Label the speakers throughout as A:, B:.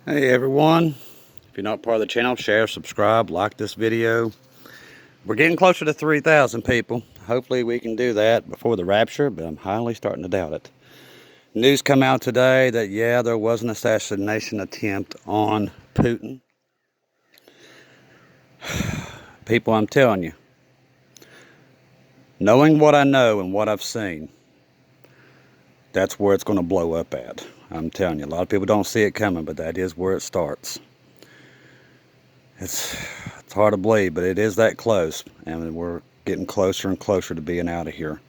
A: Hey everyone, if you're not part of the channel, share, subscribe, like this video. We're getting closer to 3,000 people. Hopefully we can do that before the rapture, but I'm highly starting to doubt it. News come out today that yeah, there was an assassination attempt on Putin. People, I'm telling you, knowing what I know and what I've seen, that's where it's going to blow up at. I'm telling you, a lot of people don't see it coming, but that is where it starts. It's hard to believe, but it is that close, and we're getting closer and closer to being out of here.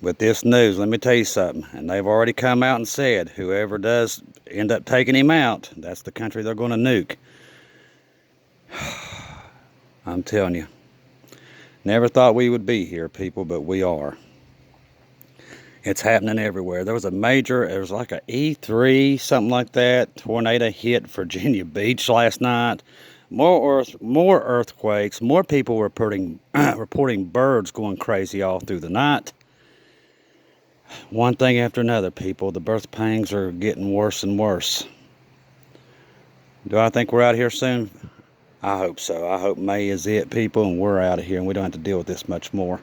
A: With this news, let me tell you something, and they've already come out and said whoever does end up taking him out, that's the country they're going to nuke. I'm telling you, never thought we would be here, people, but we are. It's happening everywhere. There was like a E3, something like that, tornado hit Virginia Beach last night. More earthquakes, more people reporting birds going crazy all through the night. One thing after another, people. The birth pangs are getting worse and worse. Do I think we're out of here soon? I hope so. I hope May is it, people, and we're out of here and we don't have to deal with this much more.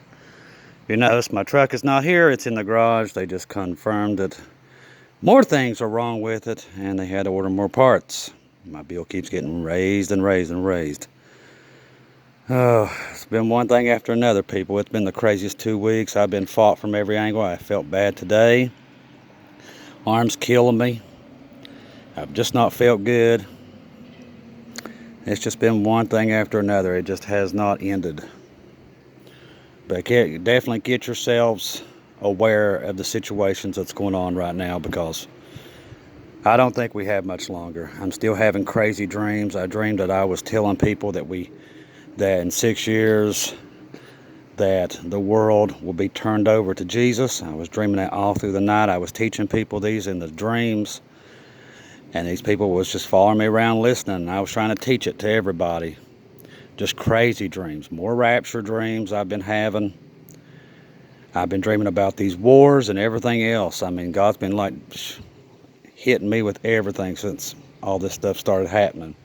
A: You notice my truck is not here. It's in the garage. They just confirmed that more things are wrong with it and they had to order more parts. My bill keeps getting raised and raised and raised. Oh, it's been one thing after another, people. It's been the craziest 2 weeks. I've been fought from every angle. I felt bad today. Arms killing me. I've just not felt good. It's just been one thing after another. It just has not ended. But definitely get yourselves aware of the situations that's going on right now, because I don't think we have much longer. I'm still having crazy dreams. I dreamed that I was telling people that in 6 years that the world will be turned over to Jesus. I was dreaming that all through the night. I was teaching people these in the dreams, and these people was just following me around listening. I was trying to teach it to everybody. Just crazy dreams. More rapture dreams I've been having. I've been dreaming about these wars and everything else. I mean, God's been like hitting me with everything since all this stuff started happening.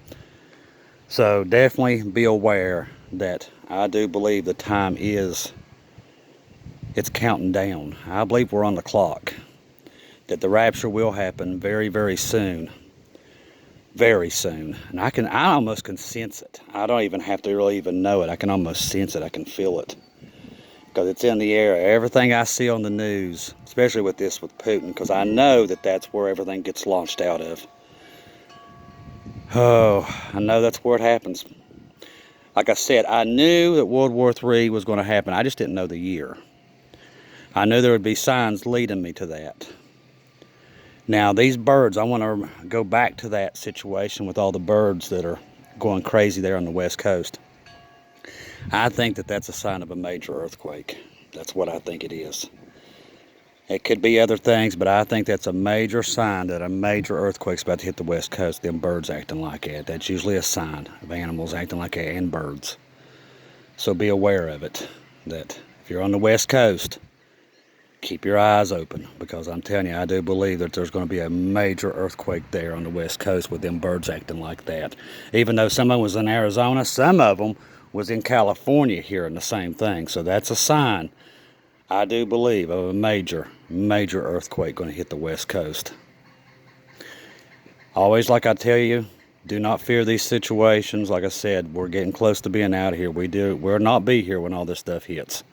A: So definitely be aware that I do believe the time it's counting down. I believe we're on the clock. That the rapture will happen very, very soon. Very soon. And I almost can sense it. I don't even have to really even know it. I can almost sense it. I can feel it. Because it's in the air. Everything I see on the news, especially with Putin, because I know that that's where everything gets launched out of. Oh, I know that's where it happens. Like I said, I knew that World War III was going to happen. I just didn't know the year. I knew there would be signs leading me to that. Now, these birds, I want to go back to that situation with all the birds that are going crazy there on the West Coast. I think that that's a sign of a major earthquake. That's what I think it is. It could be other things, but I think that's a major sign that a major earthquake's about to hit the West Coast. Them birds acting like that. That's usually a sign of animals acting like that, and birds. So be aware of it. That if you're on the West Coast, keep your eyes open, because I'm telling you, I do believe that there's going to be a major earthquake there on the West Coast with them birds acting like that. Even though some of them was in Arizona, some of them was in California hearing the same thing. So that's a sign, I do believe, of a major, major earthquake going to hit the West Coast. Always, like I tell you, do not fear these situations. Like I said, we're getting close to being out of here. We'll not be here when all this stuff hits.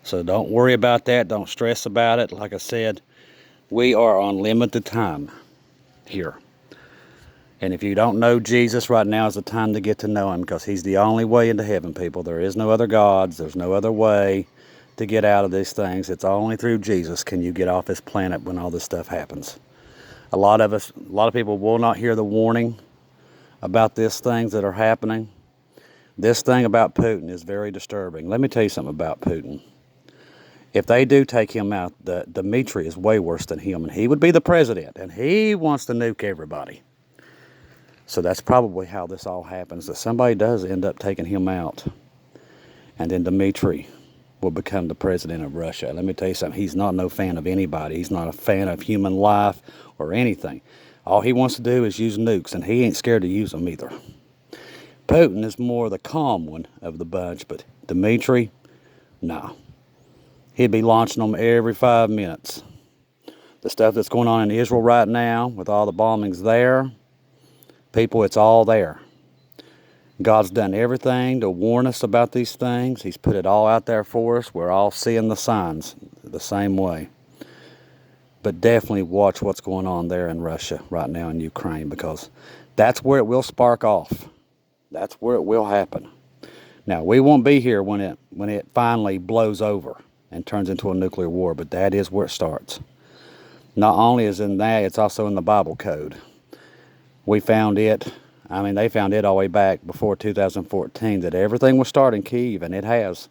A: So don't worry about that. Don't stress about it. Like I said, we are on limited time here. And if you don't know Jesus, right now is the time to get to know him, because he's the only way into heaven, people. There is no other gods. There's no other way to get out of these things. It's only through Jesus can you get off this planet when all this stuff happens. A lot of people will not hear the warning about these things that are happening. This thing about Putin is very disturbing. Let me tell you something about Putin. If they do take him out, Dmitry is way worse than him, and he would be the president, and he wants to nuke everybody. So that's probably how this all happens, that somebody does end up taking him out, and then Dmitry will become the president of Russia. Let me tell you something, he's not no fan of anybody. He's not a fan of human life or anything. All he wants to do is use nukes, and he ain't scared to use them either. Putin is more the calm one of the bunch, but Dmitry, no. He'd be launching them every 5 minutes. The stuff that's going on in Israel right now, with all the bombings there, people, it's all there. God's done everything to warn us about these things. He's put it all out there for us. We're all seeing the signs the same way. But definitely watch what's going on there in Russia right now in Ukraine, because that's where it will spark off. That's where it will happen. Now, we won't be here when it finally blows over and turns into a nuclear war, but that is where it starts. Not only is in that, it's also in the Bible code. We found it, they found it all the way back before 2014, that everything will start in Kyiv, and it has.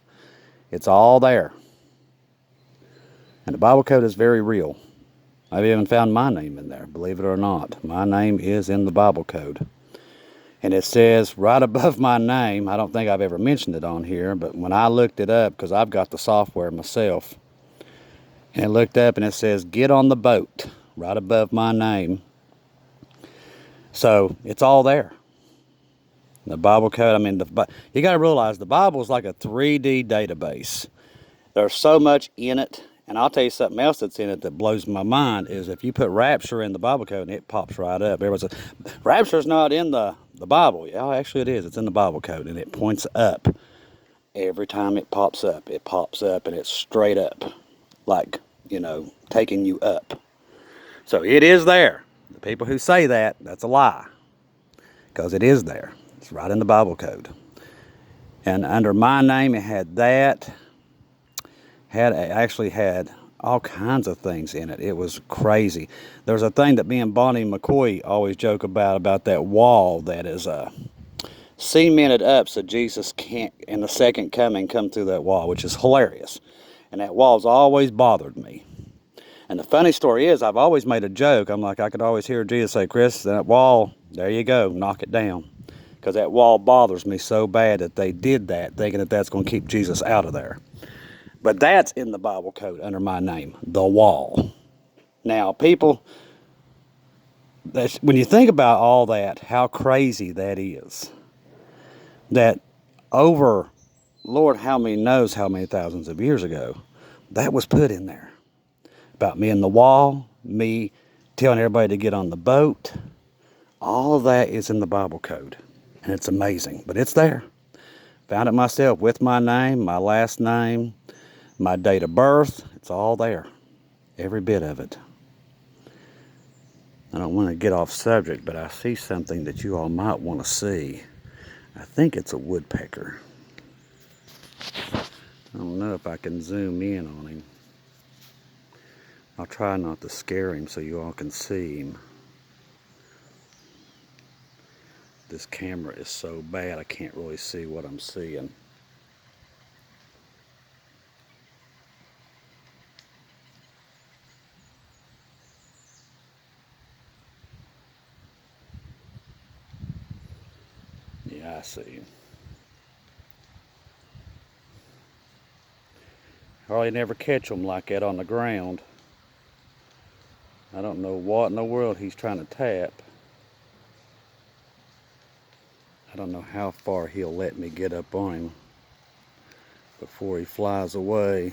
A: It's all there. And the Bible code is very real. I've even found my name in there, believe it or not. My name is in the Bible code. And it says right above my name, I don't think I've ever mentioned it on here, but when I looked it up, because I've got the software myself, and I looked up and it says, get on the boat, right above my name. So it's all there. The Bible code, you got to realize the Bible is like a 3D database. There's so much in it. And I'll tell you something else that's in it that blows my mind is if you put Rapture in the Bible code, and it pops right up. Everybody says, Rapture's not in the Bible. Yeah, actually it is. It's in the Bible code, and it points up. Every time it pops up, and it's straight up, like, taking you up. So it is there. The people who say that, that's a lie, because it is there. It's right in the Bible code. And under my name, it had that. Actually had all kinds of things in it. It was crazy. There's a thing that me and Bonnie McCoy always joke about that wall that is cemented up so Jesus can't, in the second coming, come through that wall, which is hilarious. And that wall's always bothered me. And the funny story is, I've always made a joke. I'm like, I could always hear Jesus say, Chris, that wall, there you go, knock it down. Because that wall bothers me so bad that they did that, thinking that that's going to keep Jesus out of there. But that's in the Bible code under my name, the wall. Now, people, when you think about all that, how crazy that is. That over, Lord, how many thousands of years ago, that was put in there. About me and the wall, me telling everybody to get on the boat. All of that is in the Bible code. And it's amazing, but it's there. Found it myself with my name, my last name, my date of birth. It's all there. Every bit of it. I don't want to get off subject, but I see something that you all might want to see. I think it's a woodpecker. I don't know if I can zoom in on him. I'll try not to scare him so you all can see him. This camera is so bad I can't really see what I'm seeing. Yeah, I see him. Hardly never catch them like that on the ground. I don't know what in the world he's trying to tap. I don't know how far he'll let me get up on him before he flies away.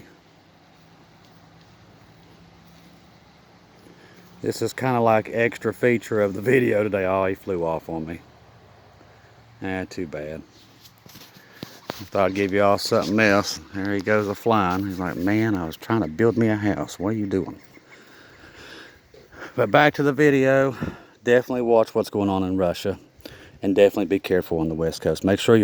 A: This is kind of like extra feature of the video today. Oh, he flew off on me. Too bad. I thought I'd give you all something else. There he goes a-flying. He's like, man, I was trying to build me a house. What are you doing? But back to the video. Definitely watch what's going on in Russia. And definitely be careful on the West Coast. Make sure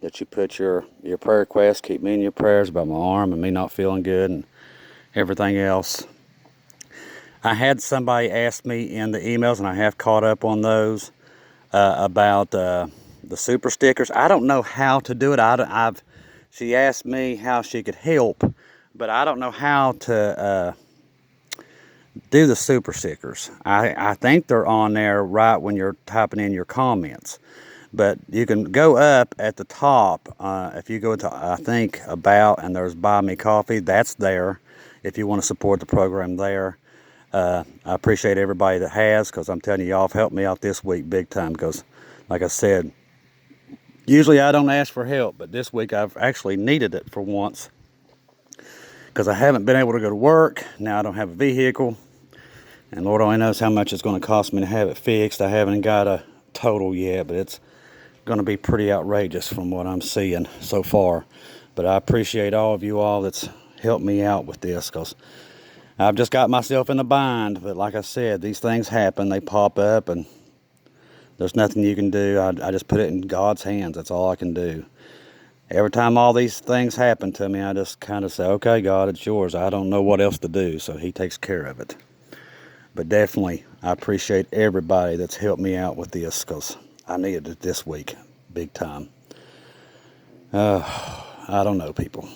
A: that you put your prayer requests. Keep me in your prayers about my arm and me not feeling good and everything else. I had somebody ask me in the emails, and I have caught up on those, about the super stickers. I don't know how to do it. She asked me how she could help, but I don't know how to do the super stickers. I think they're on there right when you're typing in your comments. But you can go up at the top. If you go to, I think, About, and there's Buy Me Coffee, that's there if you want to support the program there. I appreciate everybody that has, because I'm telling you, y'all have helped me out this week big time. Because, like I said, usually I don't ask for help, but this week I've actually needed it for once. Because I haven't been able to go to work. Now I don't have a vehicle. And Lord only knows how much it's going to cost me to have it fixed. I haven't got a total yet, but it's going to be pretty outrageous from what I'm seeing so far. But I appreciate all of you all that's helped me out with this, because I've just got myself in a bind. But like I said, these things happen, they pop up, and there's nothing you can do. I just put it in God's hands. That's all I can do. Every time all these things happen to me, I just kind of say, okay, God, it's yours. I don't know what else to do, so he takes care of it. But definitely, I appreciate everybody that's helped me out with this, because I needed it this week, big time. I don't know, people.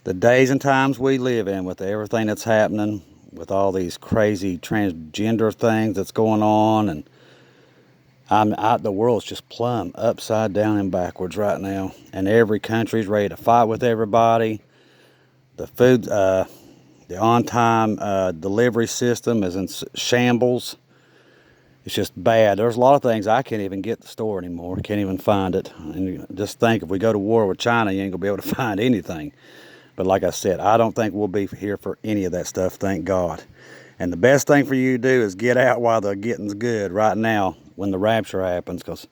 A: The days and times we live in, with everything that's happening, with all these crazy transgender things that's going on, and the world's just plumb upside down and backwards right now. And every country's ready to fight with everybody. The food, the on-time delivery system is in shambles. It's just bad. There's a lot of things I can't even get at the store anymore. Can't even find it. And just think, if we go to war with China, you ain't going to be able to find anything. But like I said, I don't think we'll be here for any of that stuff, thank God. And the best thing for you to do is get out while the getting's good right now, when the rapture happens, because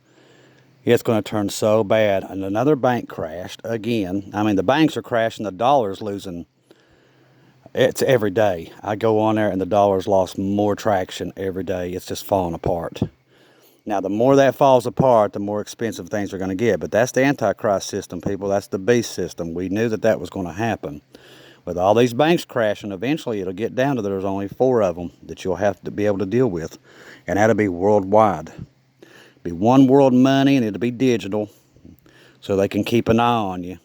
A: it's going to turn so bad. And another bank crashed again. I mean, the banks are crashing. The dollar's losing. It's every day. I go on there and the dollar's lost more traction every day. It's just falling apart. Now, the more that falls apart, the more expensive things are going to get. But that's the Antichrist system, people. That's the beast system. We knew that that was going to happen. With all these banks crashing, eventually it'll get down to there's only 4 of them that you'll have to be able to deal with. And that'll be worldwide. It'll be one world money, and it'll be digital, so they can keep an eye on you.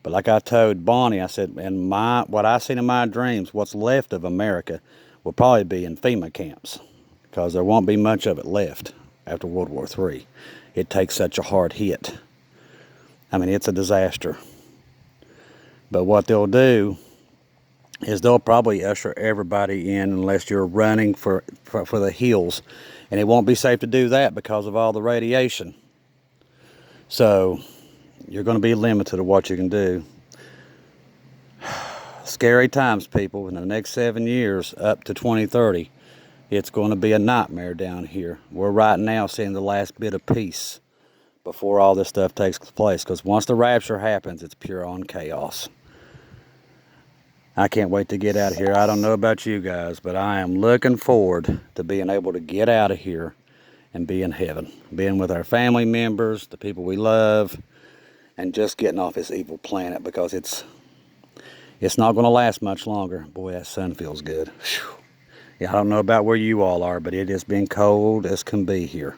A: But like I told Bonnie, I said, what I seen in my dreams, what's left of America will probably be in FEMA camps, because there won't be much of it left after World War III. It takes such a hard hit. I mean, it's a disaster. But what they'll do is they'll probably usher everybody in, unless you're running for the hills. And it won't be safe to do that because of all the radiation. So you're going to be limited to what you can do. Scary times, people. In the next 7 years, up to 2030, it's going to be a nightmare down here. We're right now seeing the last bit of peace before all this stuff takes place. Because once the rapture happens, it's pure on chaos. I can't wait to get out of here. I don't know about you guys, but I am looking forward to being able to get out of here and be in heaven. Being with our family members, the people we love, and just getting off this evil planet, because it's not going to last much longer. Boy, that sun feels good. Whew. Yeah, I don't know about where you all are, but it has been cold as can be here.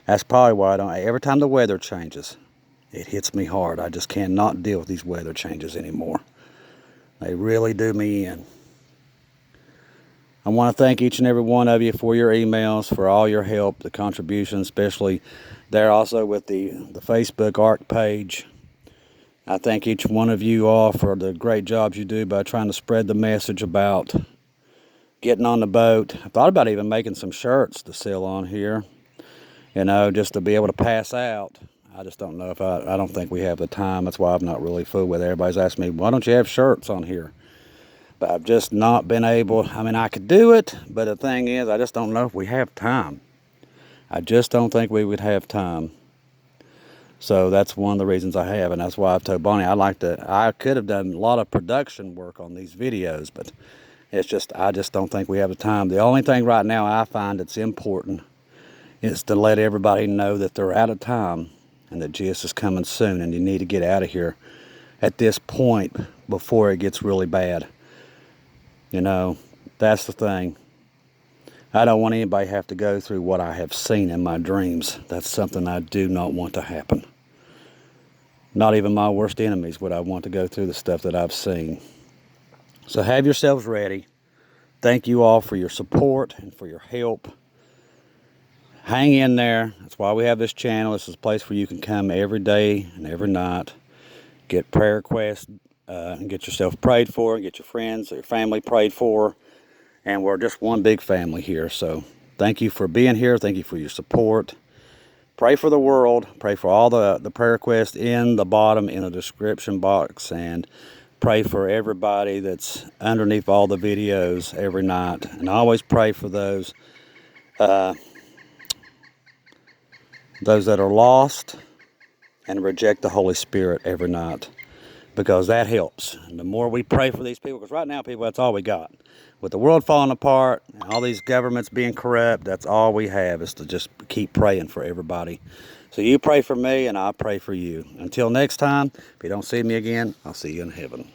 A: That's probably why every time the weather changes, it hits me hard. I just cannot deal with these weather changes anymore. They really do me in. I want to thank each and every one of you for your emails, for all your help, the contributions, especially there also with the Facebook ARC page. I thank each one of you all for the great jobs you do by trying to spread the message about getting on the boat. I thought about even making some shirts to sell on here, just to be able to pass out. I just don't know if I don't think we have the time. That's why I've not really fooled with it. Everybody's asking me, why don't you have shirts on here? But I've just not been able. I mean, I could do it, but the thing is, I just don't know if we have time. I just don't think we would have time. So that's one of the reasons I have, and that's why I've told Bonnie I could have done a lot of production work on these videos, but I just don't think we have the time. The only thing right now I find that's important is to let everybody know that they're out of time, and that Jesus is coming soon, and you need to get out of here at this point before it gets really bad. That's the thing. I don't want anybody to have to go through what I have seen in my dreams. That's something I do not want to happen. Not even my worst enemies would I want to go through the stuff that I've seen. So have yourselves ready. Thank you all for your support and for your help. Hang in there. That's why we have this channel. This is a place where you can come every day and every night, get prayer requests, and get yourself prayed for, and get your friends or your family prayed for. And we're just one big family here. So thank you for being here. Thank you for your support. Pray for the world. Pray for all the prayer requests in the bottom in the description box. And pray for everybody that's underneath all the videos every night. And I always pray for those that are lost and reject the Holy Spirit every night, because that helps. And the more we pray for these people, because right now, people, that's all we got. With the world falling apart and all these governments being corrupt, that's all we have, is to just keep praying for everybody. So you pray for me and I'll pray for you. Until next time, if you don't see me again, I'll see you in heaven.